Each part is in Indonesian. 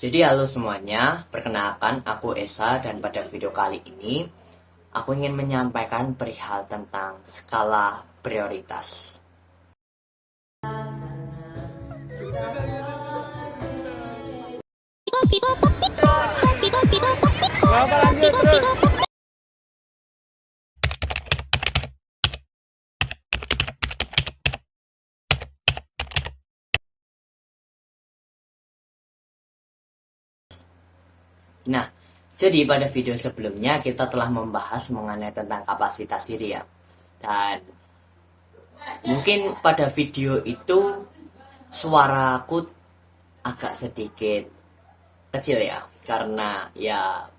Jadi halo semuanya, perkenalkan aku Esa dan pada video kali ini aku ingin menyampaikan perihal tentang skala prioritas. Kenapa lanjut terus? Nah, jadi pada video sebelumnya kita telah membahas mengenai tentang kapasitas diri ya. Dan mungkin pada video itu suaraku agak sedikit kecil ya, karena ya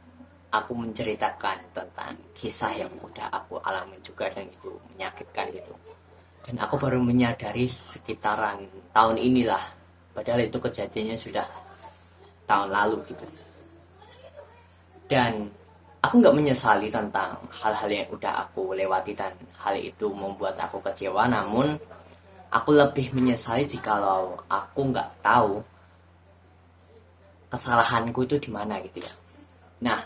aku menceritakan tentang kisah yang udah aku alami juga dan itu menyakitkan gitu. Dan aku baru menyadari sekitaran tahun inilah, padahal itu kejadiannya sudah tahun lalu gitu. Dan aku nggak menyesali tentang hal-hal yang udah aku lewati dan hal itu membuat aku kecewa, namun aku lebih menyesali jikalau aku nggak tahu kesalahanku itu di mana gitu ya. Nah,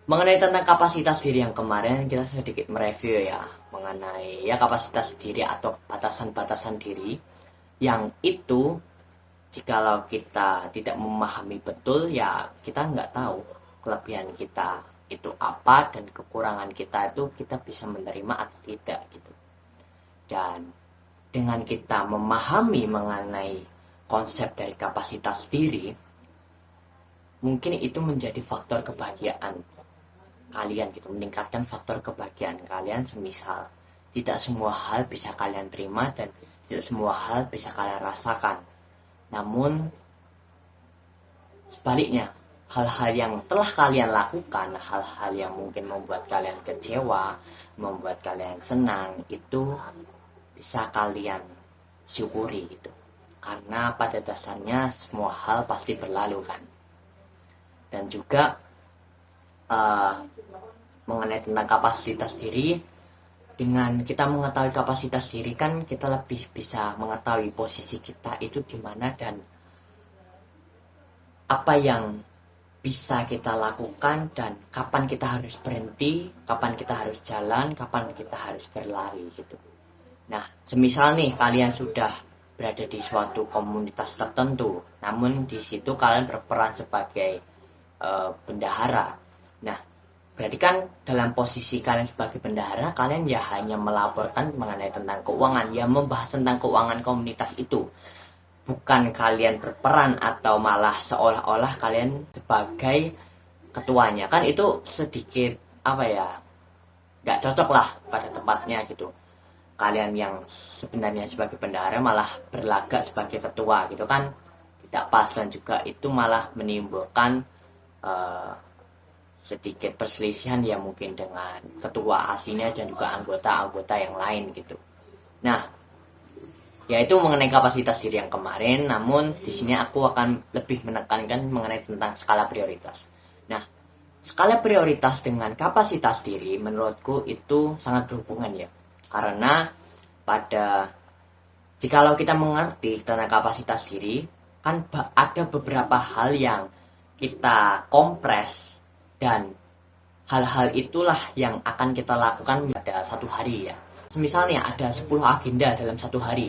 mengenai tentang kapasitas diri yang kemarin kita sedikit mereview ya, mengenai ya kapasitas diri atau batasan-batasan diri yang itu jikalau kita tidak memahami betul ya kita nggak tahu kelebihan kita itu apa dan kekurangan kita itu kita bisa menerima atau tidak gitu. Dan dengan kita memahami mengenai konsep dari kapasitas diri, mungkin itu menjadi faktor kebahagiaan kalian gitu, meningkatkan faktor kebahagiaan kalian. Semisal tidak semua hal bisa kalian terima dan tidak semua hal bisa kalian rasakan, namun sebaliknya hal-hal yang telah kalian lakukan, hal-hal yang mungkin membuat kalian kecewa, membuat kalian senang, itu bisa kalian syukuri gitu, karena pada dasarnya semua hal pasti berlalu kan. Dan juga mengenai tentang kapasitas diri, dengan kita mengetahui kapasitas diri kan kita lebih bisa mengetahui posisi kita itu di mana dan apa yang bisa kita lakukan dan kapan kita harus berhenti, kapan kita harus jalan, kapan kita harus berlari gitu. Nah, semisal nih kalian sudah berada di suatu komunitas tertentu, namun di situ kalian berperan sebagai bendahara. Nah, berarti kan dalam posisi kalian sebagai bendahara, kalian ya hanya melaporkan mengenai tentang keuangan, ya membahas tentang keuangan komunitas itu. Bukan kalian berperan atau malah seolah-olah kalian sebagai ketuanya. Kan itu sedikit apa ya, gak cocok lah pada tempatnya gitu. Kalian yang sebenarnya sebagai bendahara malah berlagak sebagai ketua gitu kan tidak pas, dan juga itu malah menimbulkan sedikit perselisihan ya mungkin dengan ketua aslinya dan juga anggota-anggota yang lain gitu. Nah, yaitu mengenai kapasitas diri yang kemarin, namun di sini aku akan lebih menekankan mengenai tentang skala prioritas. Nah, skala prioritas dengan kapasitas diri menurutku itu sangat berhubungan ya. Karena jikalau kita mengerti tentang kapasitas diri, kan ada beberapa hal yang kita kompres dan hal-hal itulah yang akan kita lakukan pada satu hari ya. Misalnya ada 10 agenda dalam satu hari.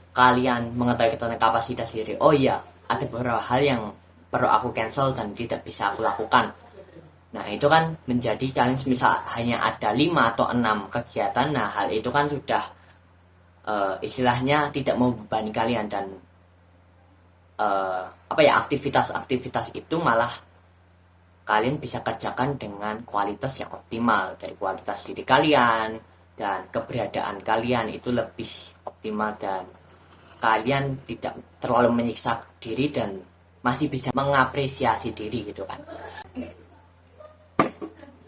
Kalian mengetahui tentang kapasitas diri. Oh iya, ada beberapa hal yang perlu aku cancel dan tidak bisa aku lakukan. Nah, itu kan menjadi kalian misal hanya ada 5 atau 6 kegiatan. Nah, hal itu kan sudah istilahnya tidak membebani kalian dan aktivitas-aktivitas itu malah kalian bisa kerjakan dengan kualitas yang optimal. Dari kualitas diri kalian dan keberadaan kalian itu lebih optimal dan kalian tidak terlalu menyiksa diri dan masih bisa mengapresiasi diri gitu kan.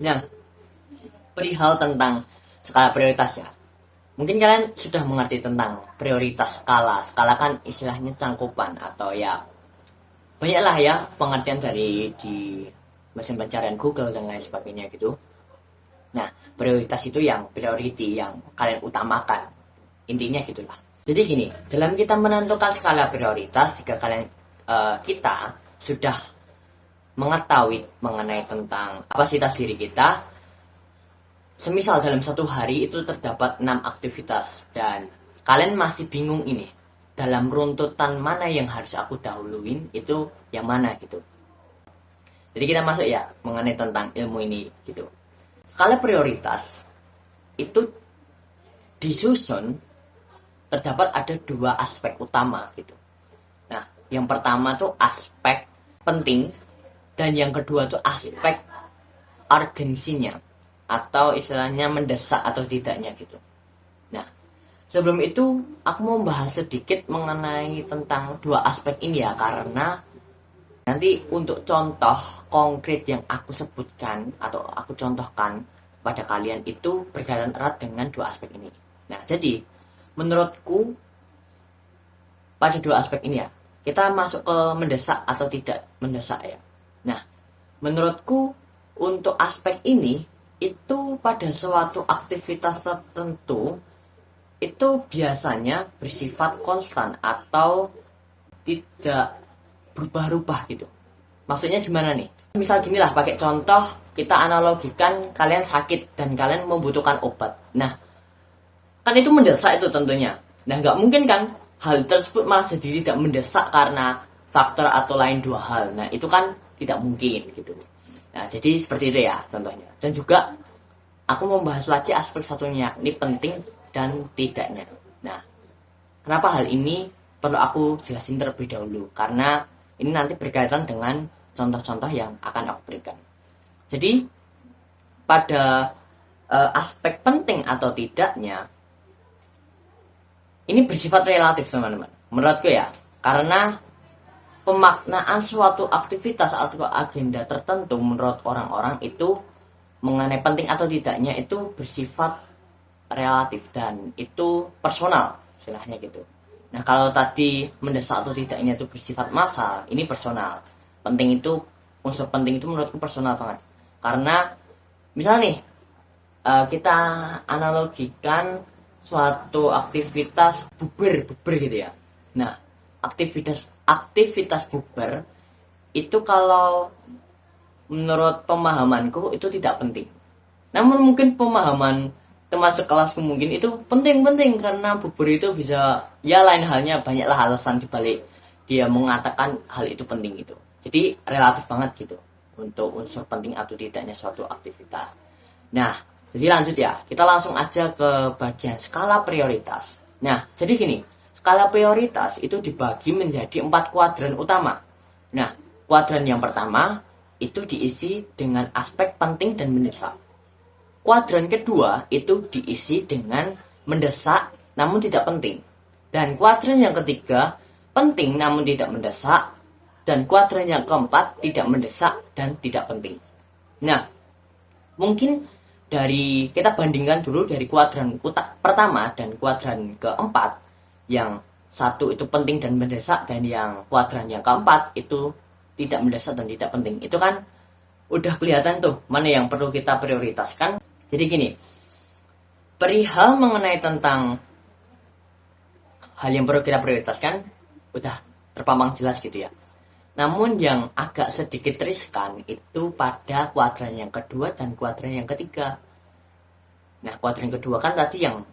Nah, perihal tentang skala prioritas ya, mungkin kalian sudah mengerti tentang prioritas skala. Skala kan istilahnya cangkupan atau ya banyaklah ya pengertian dari di mesin pencarian Google dan lain sebagainya gitu. Nah, prioritas itu yang priority, yang kalian utamakan. Intinya gitulah. Jadi gini, dalam kita menentukan skala prioritas, jika kita sudah mengetahui mengenai tentang kapasitas diri kita, semisal dalam satu hari itu terdapat 6 aktivitas dan kalian masih bingung ini, dalam runtutan mana yang harus aku dahuluin, itu yang mana gitu. Jadi kita masuk ya mengenai tentang ilmu ini gitu. Skala prioritas itu disusun terdapat ada 2 aspek utama gitu. Nah, yang pertama tuh aspek penting dan yang kedua tuh aspek urgensinya atau istilahnya mendesak atau tidaknya gitu. Nah, sebelum itu aku mau bahas sedikit mengenai tentang 2 aspek ini ya, karena nanti untuk contoh konkret yang aku sebutkan atau aku contohkan pada kalian itu berkaitan erat dengan 2 aspek ini. Nah, jadi menurutku pada 2 aspek ini ya, kita masuk ke mendesak atau tidak mendesak ya. Nah, menurutku untuk aspek ini itu pada suatu aktivitas tertentu itu biasanya bersifat konstan atau tidak berubah-ubah gitu. Maksudnya gimana nih? Misal gini lah, pakai contoh, kita analogikan kalian sakit dan kalian membutuhkan obat. Nah, kan itu mendesak itu tentunya. Nah, nggak mungkin kan hal tersebut malah jadi tidak mendesak karena faktor atau lain 2 hal. Nah, itu kan tidak mungkin gitu. Nah, jadi seperti itu ya contohnya. Dan juga aku membahas lagi aspek satunya, ini penting dan tidaknya. Nah, kenapa hal ini perlu aku jelasin terlebih dahulu? Karena ini nanti berkaitan dengan contoh-contoh yang akan aku berikan. Jadi, pada aspek penting atau tidaknya, ini bersifat relatif teman-teman. Menurutku ya, karena pemaknaan suatu aktivitas atau agenda tertentu menurut orang-orang itu mengenai penting atau tidaknya itu bersifat relatif dan itu personal, istilahnya gitu. Nah, kalau tadi mendesak atau tidaknya itu bersifat massal, ini personal. Penting itu, unsur penting itu menurutku personal banget. Karena misalnya nih, kita analogikan suatu aktivitas buber gitu ya. Nah, aktivitas buber itu kalau menurut pemahamanku itu tidak penting. Namun mungkin pemahaman teman sekelasku mungkin itu penting karena bubur itu bisa, ya lain halnya banyaklah alasan dibalik dia mengatakan hal itu penting gitu. Jadi relatif banget gitu untuk unsur penting atau tidaknya suatu aktivitas. Nah, jadi lanjut ya, kita langsung aja ke bagian skala prioritas. Nah, jadi gini, skala prioritas itu dibagi menjadi 4 kuadran utama. Nah, kuadran yang pertama itu diisi dengan aspek penting dan mendesak. Kuadran kedua itu diisi dengan mendesak namun tidak penting. Dan kuadran yang ketiga penting namun tidak mendesak. Dan kuadran yang keempat tidak mendesak dan tidak penting. Nah, mungkin dari kita bandingkan dulu dari kuadran pertama dan kuadran keempat, yang satu itu penting dan mendesak dan yang kuadran yang keempat itu tidak mendesak dan tidak penting. Itu kan udah kelihatan tuh mana yang perlu kita prioritaskan. Jadi gini, perihal mengenai tentang hal yang perlu kita prioritaskan udah terpampang jelas gitu ya. Namun yang agak sedikit riskan itu pada kuadran yang kedua dan kuadran yang ketiga. Nah, kuadran kedua kan tadi yang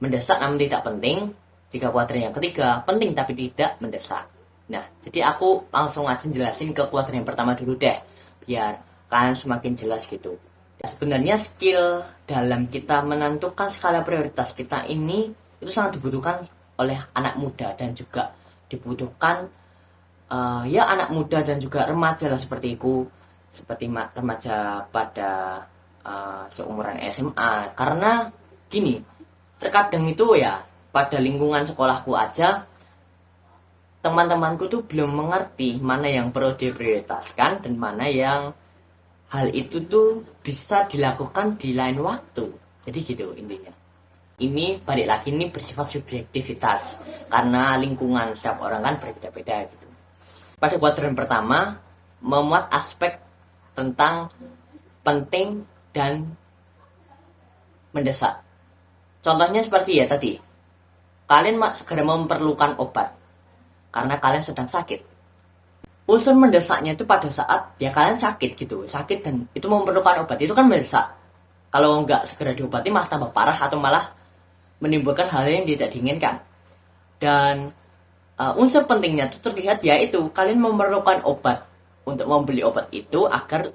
mendesak namun tidak penting. Jika kuadran yang ketiga penting tapi tidak mendesak. Nah, jadi aku langsung aja jelasin ke kuadran yang pertama dulu deh, biar kalian semakin jelas gitu. Sebenarnya skill dalam kita menentukan skala prioritas kita ini itu sangat dibutuhkan oleh anak muda dan juga dibutuhkan ya anak muda dan juga remaja lah seperti remaja pada seumuran SMA. Karena gini, terkadang itu ya pada lingkungan sekolahku aja teman-temanku tuh belum mengerti mana yang perlu diprioritaskan dan mana yang hal itu tuh bisa dilakukan di lain waktu. Jadi gitu intinya. Ini balik lagi, ini bersifat subjektivitas karena lingkungan setiap orang kan berbeda-beda gitu. Pada kuadran pertama memuat aspek tentang penting dan mendesak. Contohnya seperti ya tadi, kalian segera memerlukan obat karena kalian sedang sakit. unsur mendesaknya itu pada saat ya kalian sakit gitu, sakit dan itu memerlukan obat, itu kan mendesak. Kalau nggak segera diobati malah tambah parah atau malah menimbulkan hal yang tidak diinginkan. Dan unsur pentingnya itu terlihat yaitu kalian memerlukan obat untuk membeli obat itu agar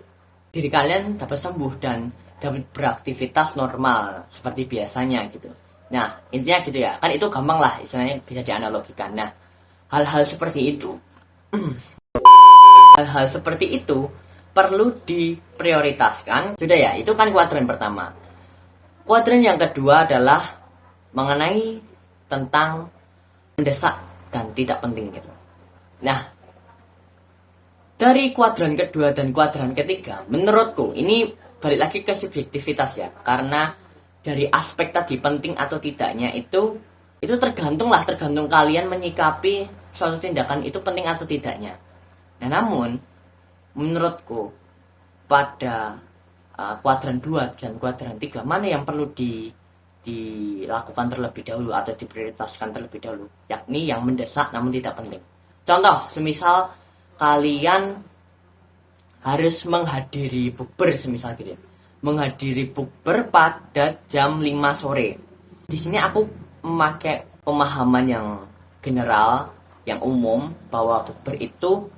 diri kalian dapat sembuh dan dapat beraktivitas normal seperti biasanya gitu. Nah intinya gitu ya, kan itu gampang lah istilahnya, bisa dianalogikan. Nah hal-hal seperti itu hal-hal seperti itu perlu diprioritaskan. Sudah ya, itu kan kuadran pertama. Kuadran yang kedua adalah mengenai tentang mendesak dan tidak penting gitu. Nah, dari kuadran kedua dan kuadran ketiga, menurutku ini balik lagi ke subjektivitas ya, karena dari aspek tadi penting atau tidaknya itu tergantung kalian menyikapi suatu tindakan itu penting atau tidaknya. Nah, namun menurutku pada kuadran 2 dan kuadran 3 mana yang perlu dilakukan terlebih dahulu atau diprioritaskan terlebih dahulu, yakni yang mendesak namun tidak penting. Contoh, semisal kalian harus menghadiri bukber semisal gitu ya. Menghadiri bukber pada jam 5 sore. Di sini aku memakai pemahaman yang general, yang umum, bahwa bukber itu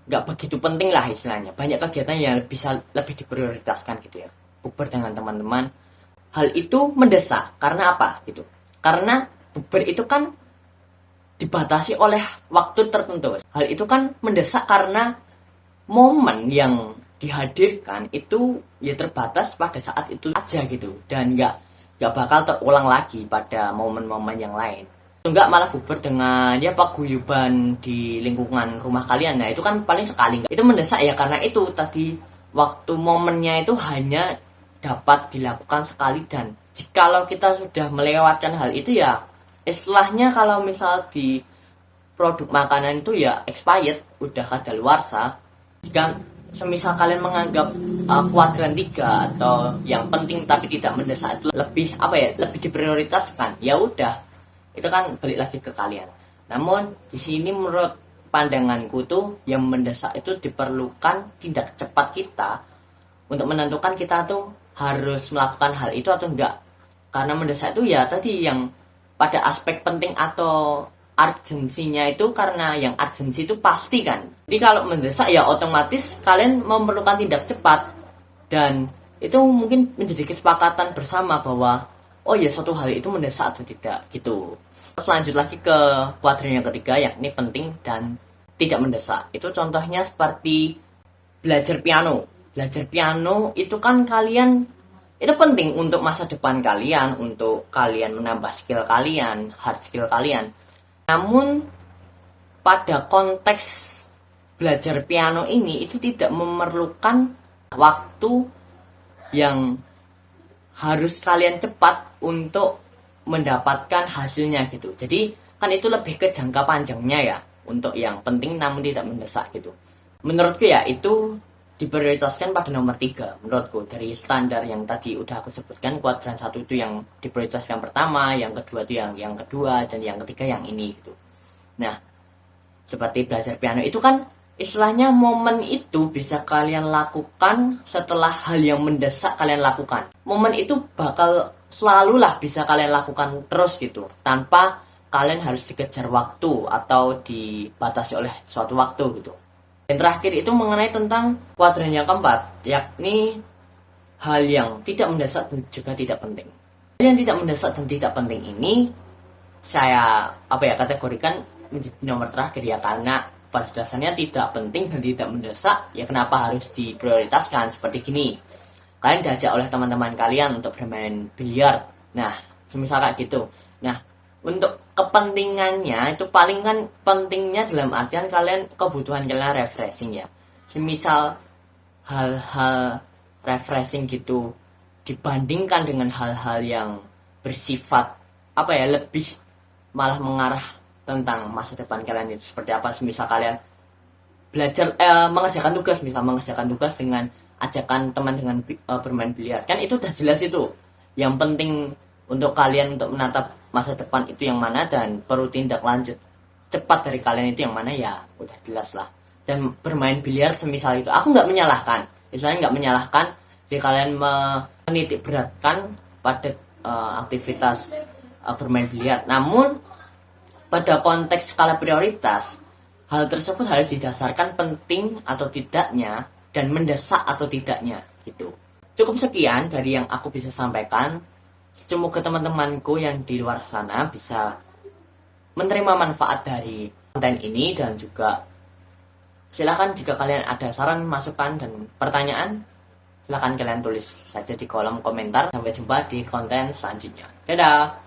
nggak begitu penting lah istilahnya. Banyak kegiatan yang bisa lebih diprioritaskan gitu ya. Bukber dengan teman-teman. Hal itu mendesak karena apa gitu? Karena bukber itu kan dibatasi oleh waktu tertentu. Hal itu kan mendesak karena momen yang dihadirkan itu ya terbatas pada saat itu aja gitu, dan nggak bakal terulang lagi pada momen-momen yang lain. Enggak malah bukber dengan ya paguyuban di lingkungan rumah kalian. Nah itu kan paling sekali. Itu mendesak ya karena itu tadi waktu momennya itu hanya dapat dilakukan sekali, dan jikalau kita sudah melewatkan hal itu ya istilahnya kalau misal di produk makanan itu ya expired, udah kadaluarsa. Jika semisal kalian menganggap kuadran 3 atau yang penting tapi tidak mendesak itu lebih lebih diprioritaskan, ya udah, itu kan balik lagi ke kalian. Namun di sini menurut pandanganku tuh yang mendesak itu diperlukan tindak cepat kita untuk menentukan kita tuh harus melakukan hal itu atau enggak. Karena mendesak itu ya tadi yang pada aspek penting atau urgensinya itu, karena yang urgensi itu pasti kan. Jadi kalau mendesak ya otomatis kalian memerlukan tindak cepat, dan itu mungkin menjadi kesepakatan bersama bahwa oh ya suatu hal itu mendesak atau tidak gitu. Terus lanjut lagi ke kuadran yang ketiga, yakni penting dan tidak mendesak. Itu contohnya seperti belajar piano. Belajar piano itu kan kalian itu penting untuk masa depan kalian, untuk kalian menambah skill kalian, hard skill kalian. Namun pada konteks belajar piano ini itu tidak memerlukan waktu yang harus kalian cepat untuk mendapatkan hasilnya gitu. Jadi kan itu lebih ke jangka panjangnya ya, untuk yang penting namun tidak mendesak gitu. Menurutku ya itu diprioritaskan pada nomor 3 menurutku, dari standar yang tadi udah aku sebutkan. Kuadran 1 itu yang diprioritaskan pertama, yang kedua itu yang kedua, dan yang ketiga yang ini gitu. Nah, seperti belajar piano itu kan istilahnya momen itu bisa kalian lakukan setelah hal yang mendesak kalian lakukan. Momen itu bakal selalulah bisa kalian lakukan terus gitu, tanpa kalian harus dikejar waktu atau dibatasi oleh suatu waktu gitu. Yang terakhir itu mengenai tentang kuadran yang keempat, yakni hal yang tidak mendesak dan juga tidak penting. Hal yang tidak mendesak dan tidak penting ini saya kategorikan menjadi nomor terakhir ya, karena pada dasarnya tidak penting dan tidak mendesak, ya kenapa harus diprioritaskan. Seperti gini, kalian diajak oleh teman-teman kalian untuk bermain biliar. Nah, semisal kayak gitu. Nah, untuk kepentingannya itu paling kan pentingnya dalam artian kalian, kebutuhan kalian refreshing ya. Semisal hal-hal refreshing gitu dibandingkan dengan hal-hal yang bersifat lebih malah mengarah tentang masa depan kalian itu seperti apa. Semisal kalian belajar mengerjakan tugas dengan ajakan teman dengan bermain biliar, kan itu udah jelas itu yang penting untuk kalian untuk menatap masa depan itu yang mana, dan perlu tindak lanjut cepat dari kalian itu yang mana, ya udah jelas lah. dan bermain biliar semisal itu. Aku nggak menyalahkan, misalnya nggak menyalahkan jika kalian menitik beratkan pada aktivitas bermain biliar. Namun pada konteks skala prioritas, hal tersebut harus didasarkan penting atau tidaknya dan mendesak atau tidaknya gitu. Cukup sekian dari yang aku bisa sampaikan. Semoga teman-temanku yang di luar sana bisa menerima manfaat dari konten ini, dan juga silakan jika kalian ada saran, masukan, dan pertanyaan, silakan kalian tulis saja di kolom komentar. Sampai jumpa di konten selanjutnya. Dadah!